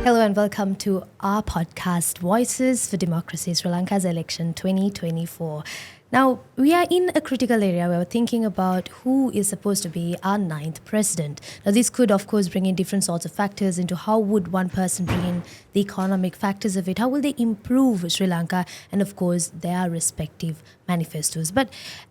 Hello and welcome to our podcast, Voices for Democracy, Sri Lanka's election 2024. Now, we are in a critical area where we're thinking about who is supposed to be our ninth president. Now, this could, of course, bring in different sorts of factors into how would one person bring in the economic factors of it, how will they improve Sri Lanka, and of course, their respective manifestos. But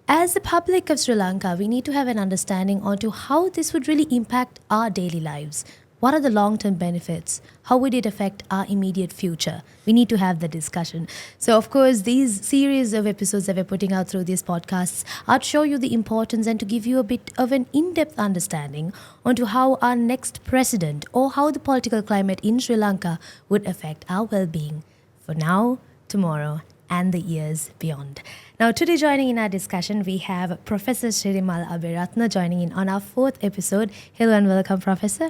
as the public of Sri Lanka, we need to have an understanding onto how this would really impact our daily lives. What are the long-term benefits? How would it affect our immediate future? We need to have the discussion. So, of course, these series of episodes that we're putting out through these podcasts are to show you the importance and to give you a bit of an in-depth understanding onto how our next president or how the political climate in Sri Lanka would affect our well-being for now, tomorrow, and the years beyond. Now, today joining in our discussion, we have Professor Sirimal Abeyratne joining in on our fourth episode. Hello and welcome, Professor.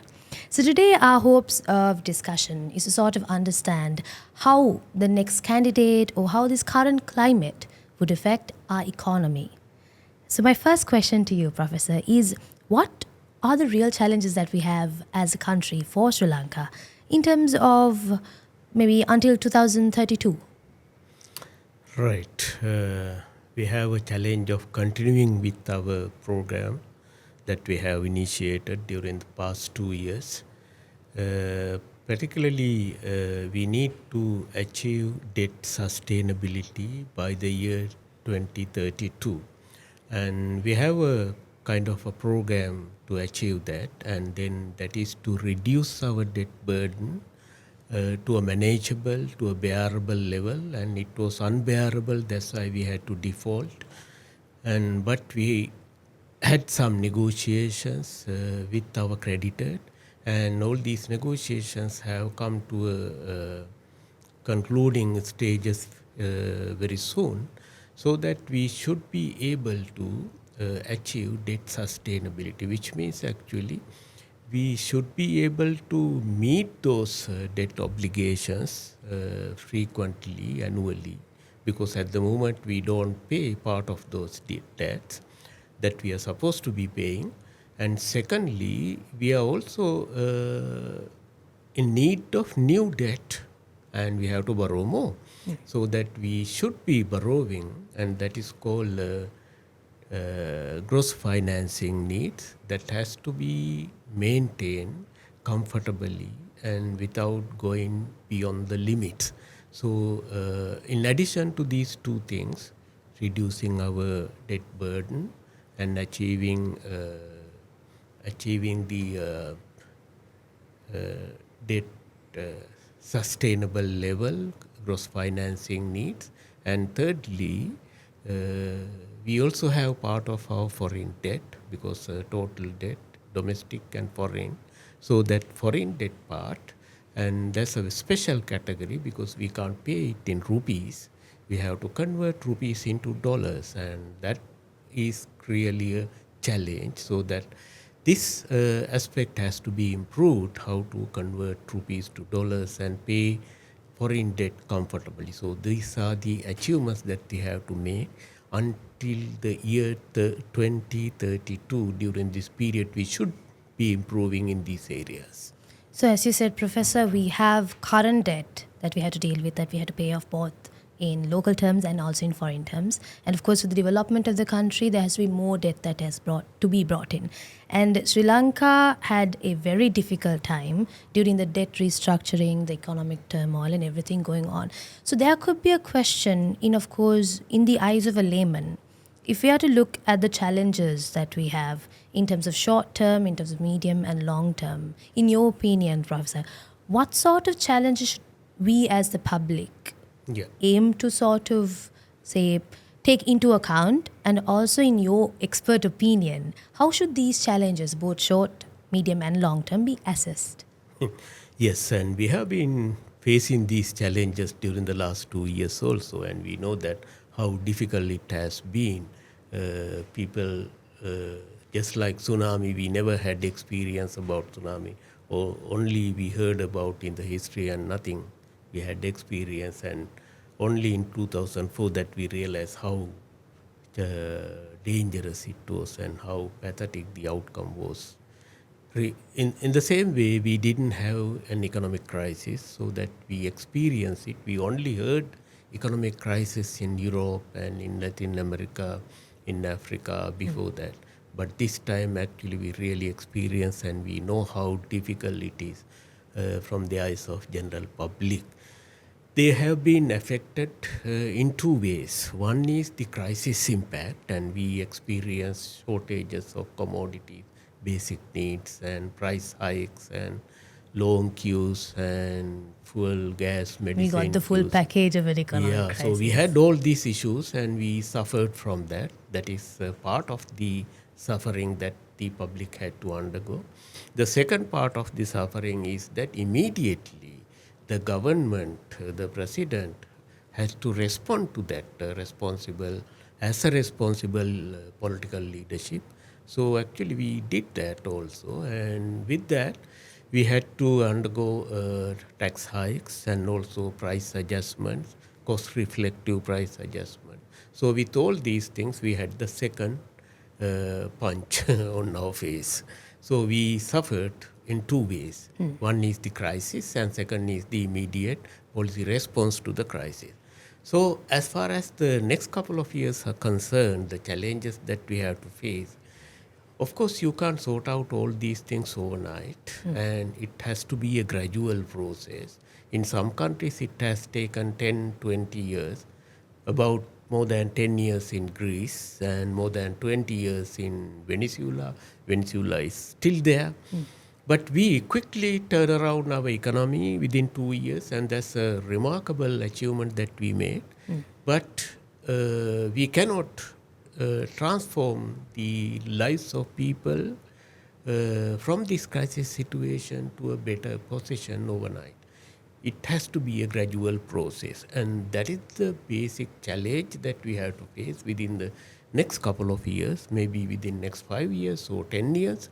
So today our hopes of discussion is to sort of understand how the next candidate or how this current climate would affect our economy. So my first question to you, Professor, is what are the real challenges that we have as a country for Sri Lanka in terms of maybe until 2032? Right. We have a challenge of continuing with our program that we have initiated during the past 2 years. Particularly, we need to achieve debt sustainability by the year 2032. And we have a kind of a program to achieve that, and then that is to reduce our debt burden to a manageable, to a bearable level, and it was unbearable, that's why we had to default. But we had some negotiations with our creditor, and all these negotiations have come to a concluding stages very soon, so that we should be able to achieve debt sustainability, which means actually we should be able to meet those debt obligations frequently, annually, because at the moment we don't pay part of those debts that we are supposed to be paying. And secondly, we are also in need of new debt, and we have to borrow more. So that we should be borrowing, and that is called gross financing needs, that has to be maintained comfortably and without going beyond the limits. So in addition to these two things, reducing our debt burden and achieving the debt sustainable level, gross financing needs, and thirdly, we also have part of our foreign debt, because total debt, domestic and foreign. So that foreign debt part, and that's a special category because we can't pay it in rupees. We have to convert rupees into dollars, and that is really a challenge. So that this aspect has to be improved, how to convert rupees to dollars and pay foreign debt comfortably. So these are the achievements that we have to make until the year 2032. During this period, we should be improving in these areas. So as you said, Professor, we have current debt that we had to deal with, that we had to pay off both in local terms and also in foreign terms. And of course, with the development of the country, there has to be more debt that has to be brought in. And Sri Lanka had a very difficult time during the debt restructuring, the economic turmoil and everything going on. So there could be a question of course, in the eyes of a layman, if we are to look at the challenges that we have in terms of short term, in terms of medium and long term, in your opinion, Professor, what sort of challenges should we as the public aim to sort of, say, take into account? And also in your expert opinion, how should these challenges, both short, medium and long term, be assessed? Yes, and we have been facing these challenges during the last 2 years also, and we know that how difficult it has been. People, just like tsunami, we never had experience about tsunami, or only we heard about in the history and nothing we had experience, and only in 2004 that we realized how dangerous it was and how pathetic the outcome was. In the same way, we didn't have an economic crisis, so that we experienced it. We only heard economic crisis in Europe and in Latin America, in Africa before that. But this time, actually, we really experience and we know how difficult it is from the eyes of general public. They have been affected in two ways. One is the crisis impact, and we experience shortages of commodities, basic needs, and price hikes, and long queues, and fuel, gas, medicine. We got the full queues. package of an economic Yeah, crisis. so we had all these issues and we suffered from that. That is part of the suffering that the public had to undergo. The second part of the suffering is that immediately the government, the president, has to respond to that as a responsible political leadership. So actually we did that also, and with that we had to undergo tax hikes and also price adjustments, cost reflective price adjustment. So with all these things we had the second punch on our face. So we suffered in two ways. One is the crisis and second is the immediate policy response to the crisis. So as far as the next couple of years are concerned, the challenges that we have to face, of course you can't sort out all these things overnight, and it has to be a gradual process. In some countries it has taken 10, 20 years, about more than 10 years in Greece and more than 20 years in Venezuela. Venezuela is still there. But we quickly turn around our economy within 2 years, and that's a remarkable achievement that we made. But we cannot transform the lives of people from this crisis situation to a better position overnight. It has to be a gradual process, and that is the basic challenge that we have to face within the next couple of years, maybe within next 5 years or 10 years,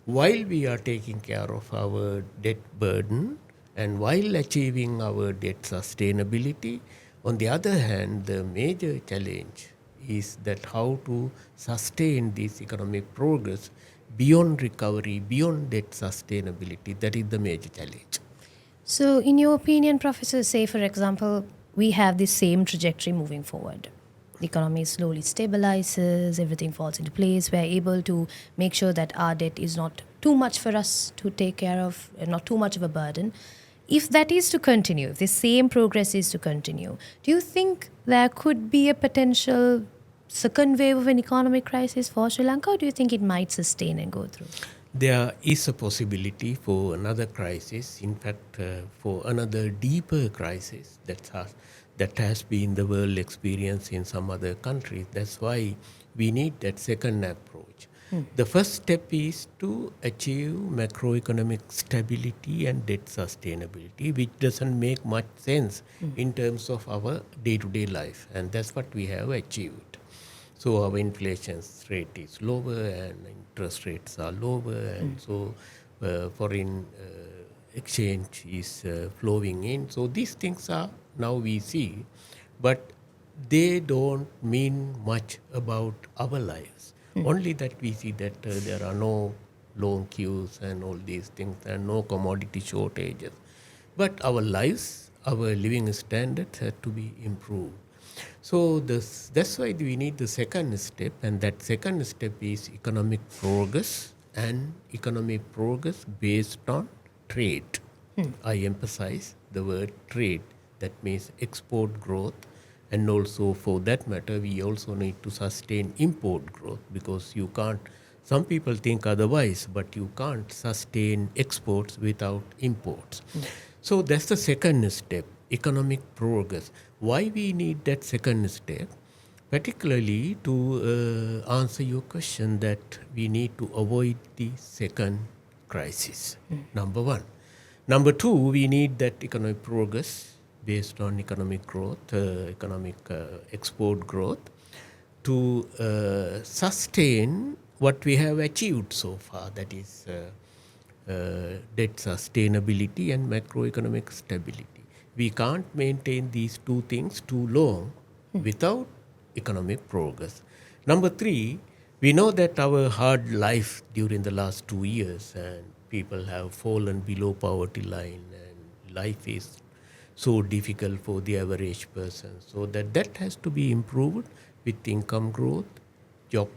while we are taking care of our debt burden and while achieving our debt sustainability. On the other hand, the major challenge is that how to sustain this economic progress beyond recovery, beyond debt sustainability. That is the major challenge. So in your opinion, Professor, say for example, we have the same trajectory moving forward. The economy slowly stabilizes, everything falls into place. We're able to make sure that our debt is not too much for us to take care of, not too much of a burden. If that is to continue, if the same progress is to continue, do you think there could be a potential second wave of an economic crisis for Sri Lanka, or do you think it might sustain and go through? There is a possibility for another crisis, in fact, for another deeper crisis that has been the world experience in some other countries. That's why we need that second approach. The first step is to achieve macroeconomic stability and debt sustainability, which doesn't make much sense in terms of our day-to-day life, and that's what we have achieved. So our inflation rate is lower and interest rates are lower, and so foreign exchange is flowing in. So these things are now we see, but they don't mean much about our lives. Only that we see that there are no long queues and all these things and no commodity shortages. But our lives, our living standards have to be improved. So that's why we need the second step, and that second step is economic progress, and economic progress based on trade. I emphasize the word trade. That means export growth, and also for that matter we also need to sustain import growth, because you can't, some people think otherwise, but you can't sustain exports without imports. So that's the second step, economic progress. Why we need that second step? Particularly to answer your question that we need to avoid the second crisis, number one. Number two, we need that economic progress based on economic growth, economic export growth, to sustain what we have achieved so far, that is debt sustainability and macroeconomic stability. We can't maintain these two things too long without economic progress. Number three, We know that our hard life during the last 2 years, and people have fallen below poverty line, and life is so difficult for the average person. So that has to be improved with income growth, job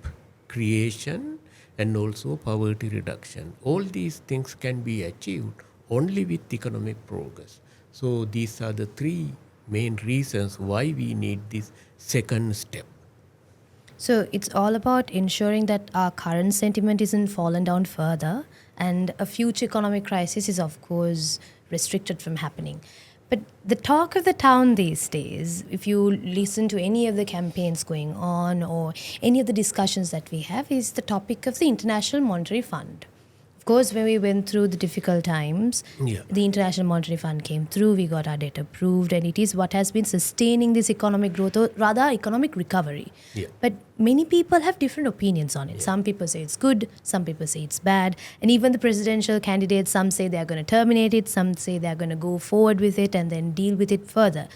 creation, and also poverty reduction. All these things can be achieved only with economic progress. So these are the three main reasons why we need this second step. So it's all about ensuring that our current sentiment isn't fallen down further, and a future economic crisis is, of course, restricted from happening. But the talk of the town these days, if you listen to any of the campaigns going on or any of the discussions that we have, is the topic of the International Monetary Fund. Of course, when we went through the difficult times, Yeah. the International Monetary Fund came through, we got our debt approved, and it is what has been sustaining this economic growth, or rather economic recovery. Yeah. But many people have different opinions on it. Some people say it's good, some people say it's bad, and even the presidential candidates, some say they're going to terminate it, some say they're going to go forward with it and then deal with it further.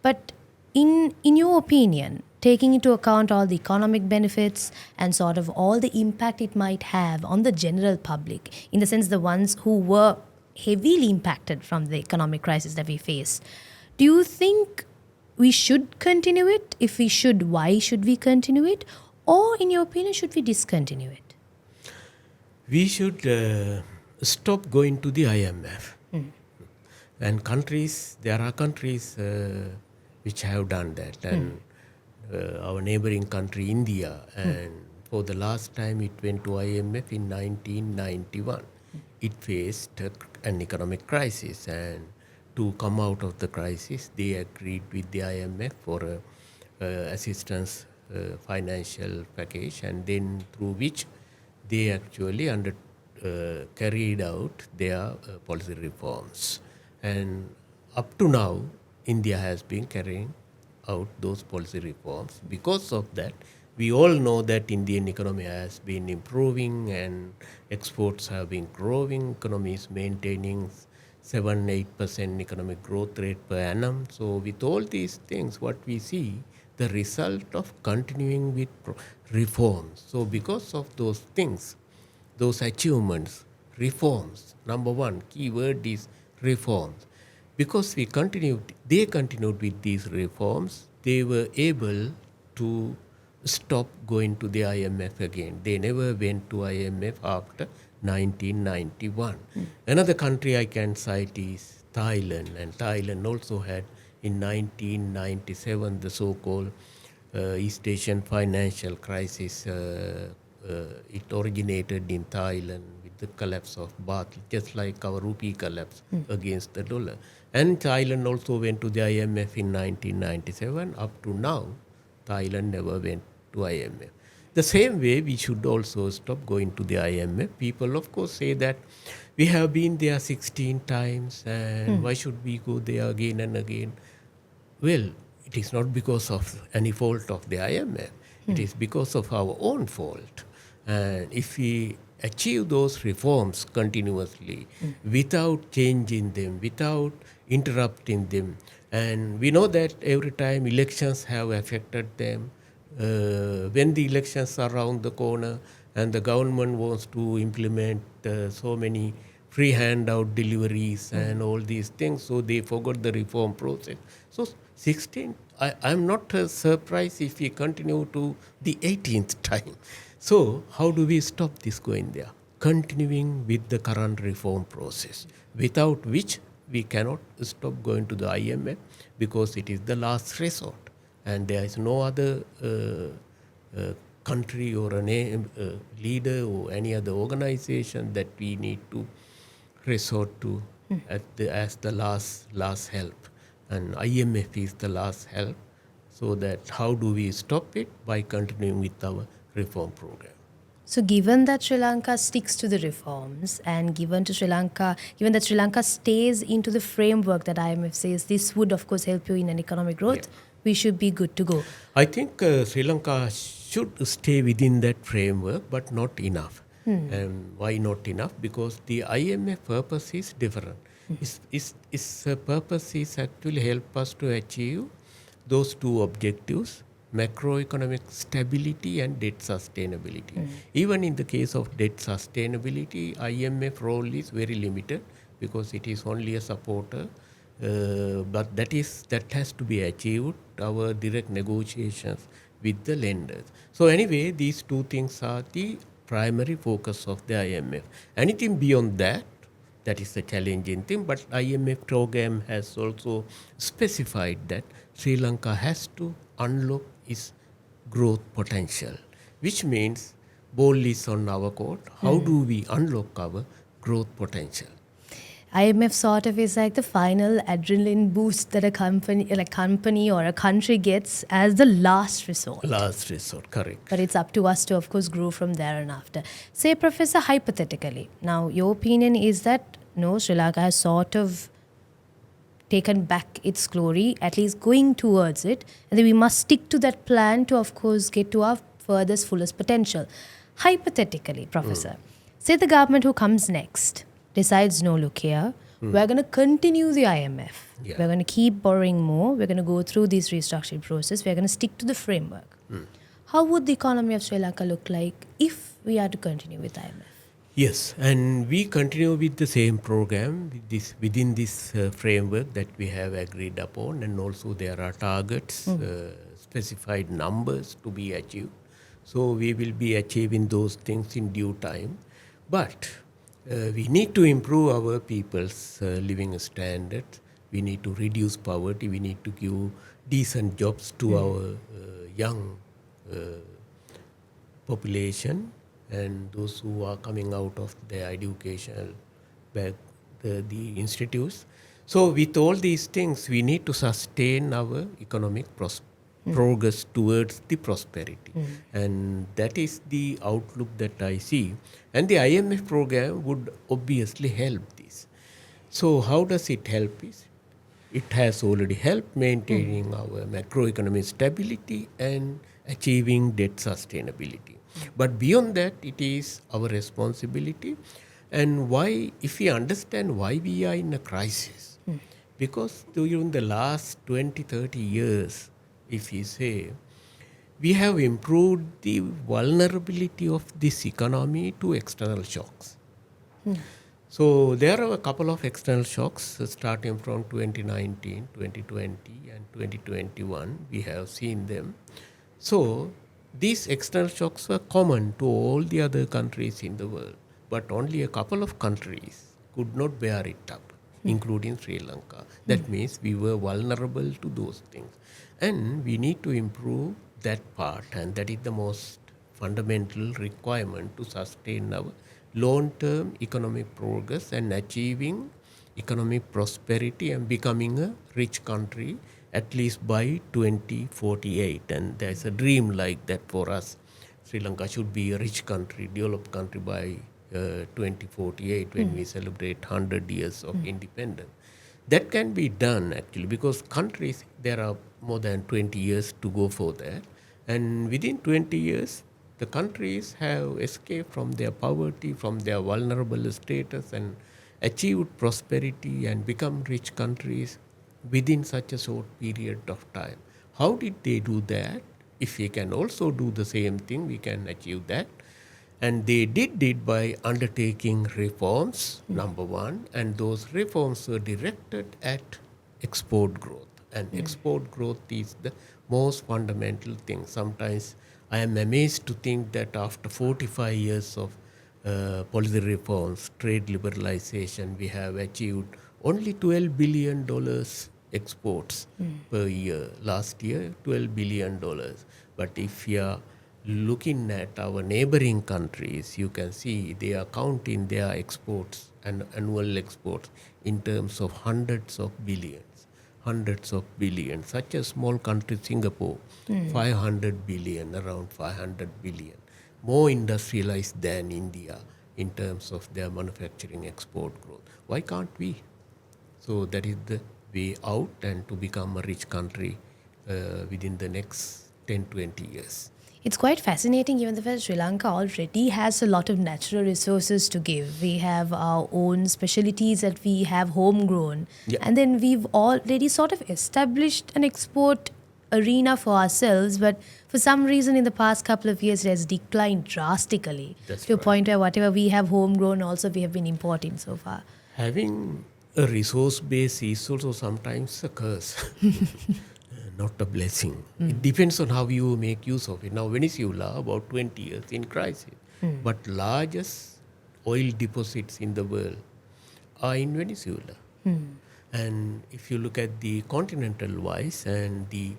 But in your opinion, taking into account all the economic benefits and sort of all the impact it might have on the general public, in the sense the ones who were heavily impacted from the economic crisis that we faced, do you think we should continue it? If we should, why should we continue it? Or in your opinion, should we discontinue it? We should stop going to the IMF. And there are countries which have done that. And our neighboring country, India, and for the last time it went to IMF in 1991. It faced an economic crisis, and to come out of the crisis, they agreed with the IMF for assistance financial package, and then through which they actually carried out their policy reforms. And up to now, India has been carrying out those policy reforms. Because of that, we all know that Indian economy has been improving and exports have been growing. Economy is maintaining 7-8% economic growth rate per annum. So with all these things, what we see, the result of continuing with reforms. So because of those things, those achievements, reforms, number one, key word is reforms. Because they continued with these reforms, they were able to stop going to the IMF again. They never went to IMF after 1991. Another country I can cite is Thailand, and Thailand also had in 1997 the so-called East Asian financial crisis. It originated in Thailand with the collapse of baht, just like our rupee collapse against the dollar. And Thailand also went to the IMF in 1997. Up to now, Thailand never went to IMF. The same way, we should also stop going to the IMF. People, of course, say that we have been there 16 times, and why should we go there again and again? Well, it is not because of any fault of the IMF. It is because of our own fault. And if we achieve those reforms continuously without changing them, without interrupting them, and we know that every time elections have affected them, when the elections are around the corner and the government wants to implement so many free handout deliveries and all these things, so they forgot the reform process. So 16, I'm not surprised if we continue to the 18th time. So how do we stop this going there? Continuing with the current reform process, without which we cannot stop going to the IMF, because it is the last resort. And there is no other country or a leader or any other organization that we need to resort to as the last help. And IMF is the last help. So that how do we stop it? By continuing with our reform program. So given that Sri Lanka sticks to the reforms, and given that Sri Lanka stays into the framework that IMF says this would of course help you in an economic growth, we should be good to go. I think Sri Lanka should stay within that framework, but not enough. And why not enough? Because the IMF purpose is different. Its purpose is actually help us to achieve those two objectives, macroeconomic stability and debt sustainability. Even in the case of debt sustainability, IMF role is very limited because it is only a supporter. But that has to be achieved, our direct negotiations with the lenders. So anyway, these two things are the primary focus of the IMF. Anything beyond that, that is a challenging thing, but IMF program has also specified that Sri Lanka has to unlock its growth potential, which means ball is on our court. How do we unlock our growth potential? IMF sort of is like the final adrenaline boost that a company or a country gets as the last resort. Last resort, correct. But it's up to us to, of course, grow from there and after. Say, Professor, hypothetically, now your opinion is that no, Sri Lanka has sort of taken back its glory, at least going towards it, and then we must stick to that plan to, of course, get to our furthest, fullest potential. Hypothetically, Professor, say the government who comes next decides, no, look here, we're going to continue the IMF. Yeah. We're going to keep borrowing more. We're going to go through this restructuring process. We're going to stick to the framework. How would the economy of Sri Lanka look like if we are to continue with IMF? Yes, and we continue with the same program within this framework that we have agreed upon, and also there are targets, specified numbers to be achieved. So we will be achieving those things in due time. But we need to improve our people's living standards. We need to reduce poverty. We need to give decent jobs to our young population and those who are coming out of their educational the institutes. So with all these things, we need to sustain our economic progress towards the prosperity. And that is the outlook that I see. And the IMF program would obviously help this. So how does it help us? It has already helped maintaining our macroeconomic stability and achieving debt sustainability. But beyond that, it is our responsibility. And why, if we understand why we are in a crisis, because during the last 20, 30 years, if we say, we have improved the vulnerability of this economy to external shocks. So there are a couple of external shocks starting from 2019, 2020 and 2021. We have seen them. So these external shocks were common to all the other countries in the world, but only a couple of countries could not bear it up, including Sri Lanka. That means we were vulnerable to those things. And we need to improve that part, and that is the most fundamental requirement to sustain our long-term economic progress and achieving economic prosperity and becoming a rich country at least by 2048. And there's a dream like that for us. Sri Lanka should be a rich country, developed country by 2048 when we celebrate 100 years of independence. That can be done actually because countries, there are more than 20 years to go for that. And within 20 years, the countries have escaped from their poverty, from their vulnerable status and achieved prosperity and become rich countries within such a short period of time. How did they do that? If we can also do the same thing, we can achieve that. And they did it by undertaking reforms, number one, and those reforms were directed at export growth. And export growth is the most fundamental thing. Sometimes I am amazed to think that after 45 years of policy reforms, trade liberalization, we have achieved only $12 billion exports per year. Last year, $12 billion. But if you are looking at our neighboring countries, you can see they are counting their exports and annual exports in terms of hundreds of billions. Such a small country, Singapore, 500 billion, around 500 billion. More industrialized than India in terms of their manufacturing export growth. Why can't we? So that is the way out and to become a rich country within the next 10-20 years. It's quite fascinating given the fact Sri Lanka already has a lot of natural resources to give. We have our own specialties that we have homegrown. Yeah. And then we've already sort of established an export arena for ourselves, but for some reason in the past couple of years it has declined drastically That's to a right. point where whatever we have homegrown also we have been importing so far. Having a resource base is also sometimes a curse, not a blessing. It depends on how you make use of it. Now, Venezuela, about 20 years in crisis, but largest oil deposits in the world are in Venezuela. And if you look at the continental wise, and the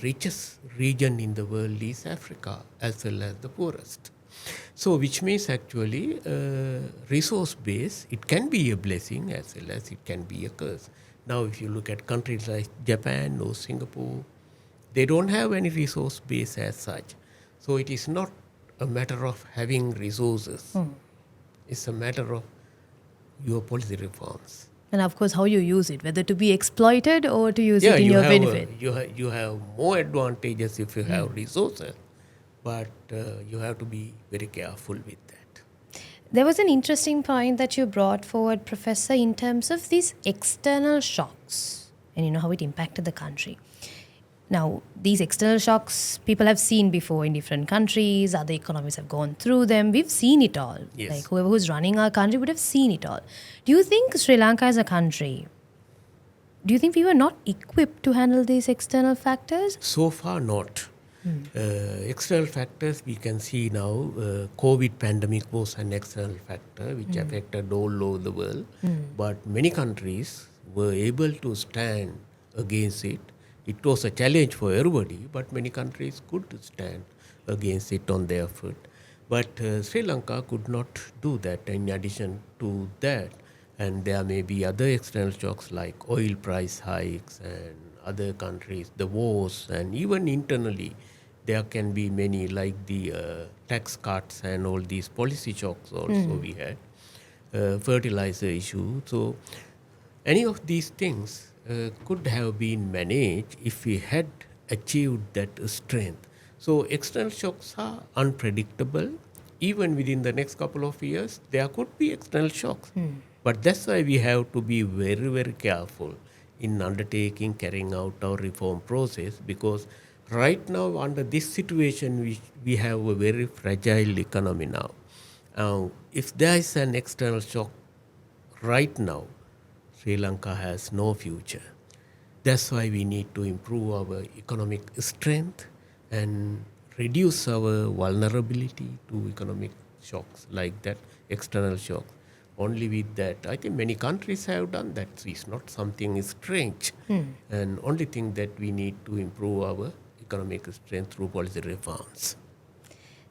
richest region in the world is Africa, as well as the poorest. So, which means actually resource base, it can be a blessing as well as it can be a curse. Now, if you look at countries like Japan or Singapore, they don't have any resource base as such. So, it is not a matter of having resources. It's a matter of your policy reforms. And of course, how you use it, whether to be exploited or to use it in you your have benefit. you have more advantages if you have resources, but you have to be very careful with that. There was an interesting point that you brought forward, Professor, in terms of these external shocks and how it impacted the country. Now, these external shocks people have seen before in different countries, other economies have gone through them. We've seen it all. Yes. Like whoever who's running our country would have seen it all. Do you think Sri Lanka as a country, do you think we were not equipped to handle these external factors? So far, not. External factors we can see now. COVID pandemic was an external factor which affected all over the world, but many countries were able to stand against it. It was a challenge for everybody, but many countries could stand against it on their foot. But Sri Lanka could not do that. In addition to that, and there may be other external shocks like oil price hikes and other countries, the wars, and even internally, there can be many like the tax cuts and all these policy shocks also we had, fertilizer issue. So any of these things could have been managed if we had achieved that strength. So external shocks are unpredictable. Even within the next couple of years, there could be external shocks. But that's why we have to be very, very careful in undertaking, carrying out our reform process, because right now under this situation, we have a very fragile economy now. If there is an external shock right now, Sri Lanka has no future. That's why we need to improve our economic strength and reduce our vulnerability to economic shocks like that, external shocks. Only with that, I think many countries have done that. It's not something strange. And only thing that we need to improve our economic strength through policy reforms.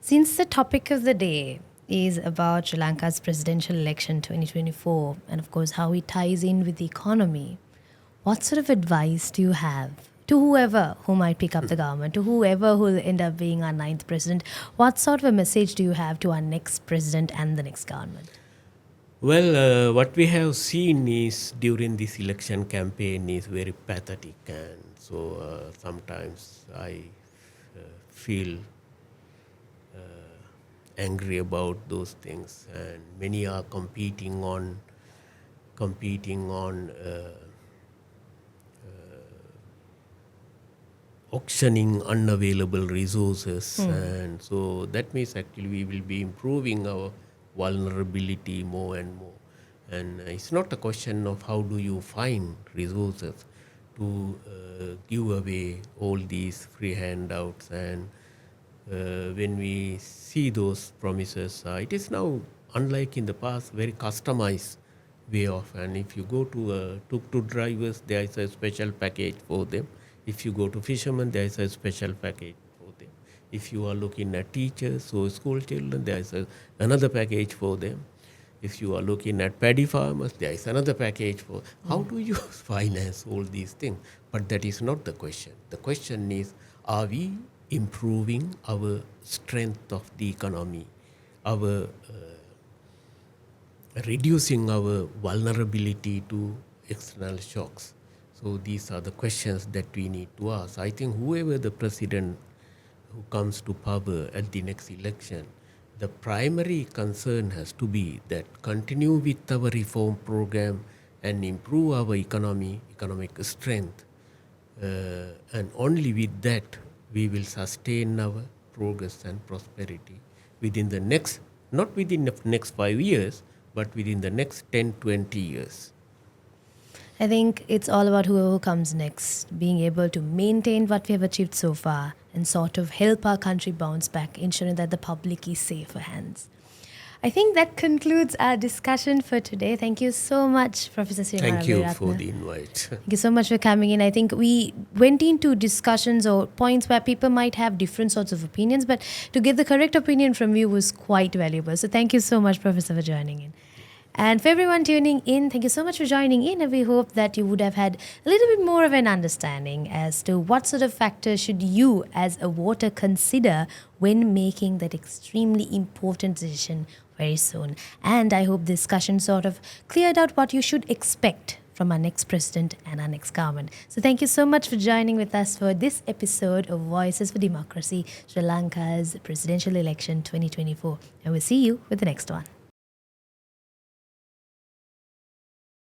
Since the topic of the day is about Sri Lanka's presidential election 2024 and of course how it ties in with the economy, what sort of advice do you have to whoever who might pick up the government, to whoever who will end up being our 9th president? What sort of a message do you have to our next president and the next government? Well, what we have seen is during this election campaign is very pathetic, and so sometimes I feel angry about those things, and many are competing on auctioning unavailable resources, and so that means actually we will be improving our vulnerability more and more. And it's not a question of how do you find resources to give away all these free handouts, and when we see those promises, it is now, unlike in the past, very customized way of. And if you go to tuk-tuk drivers, there is a special package for them. If you go to fishermen, there is a special package for them. If you are looking at teachers or school children, there is another package for them. If you are looking at paddy farmers, there is another package for. How do you finance all these things? But that is not the question. The question is, are we improving our strength of the economy, our reducing our vulnerability to external shocks? So these are the questions that we need to ask. I think whoever the president who comes to power at the next election, the primary concern has to be that continue with our reform program and improve our economic strength and only with that we will sustain our progress and prosperity within the next, not within the next 5 years, but within the next 10, 20 years. I think it's all about whoever comes next, being able to maintain what we have achieved so far and sort of help our country bounce back, ensuring that the public is safer hands. I think that concludes our discussion for today. Thank you so much, Professor Sirimal Abeyratne. Thank you for the invite. Thank you so much for coming in. I think we went into discussions or points where people might have different sorts of opinions, but to get the correct opinion from you was quite valuable. So thank you so much, Professor, for joining in. And for everyone tuning in, thank you so much for joining in, and we hope that you would have had a little bit more of an understanding as to what sort of factors should you as a voter consider when making that extremely important decision very soon. And I hope this discussion sort of cleared out what you should expect from our next president and our next government. So thank you so much for joining with us for this episode of Voices for Democracy, Sri Lanka's presidential election 2024. And we'll see you with the next one.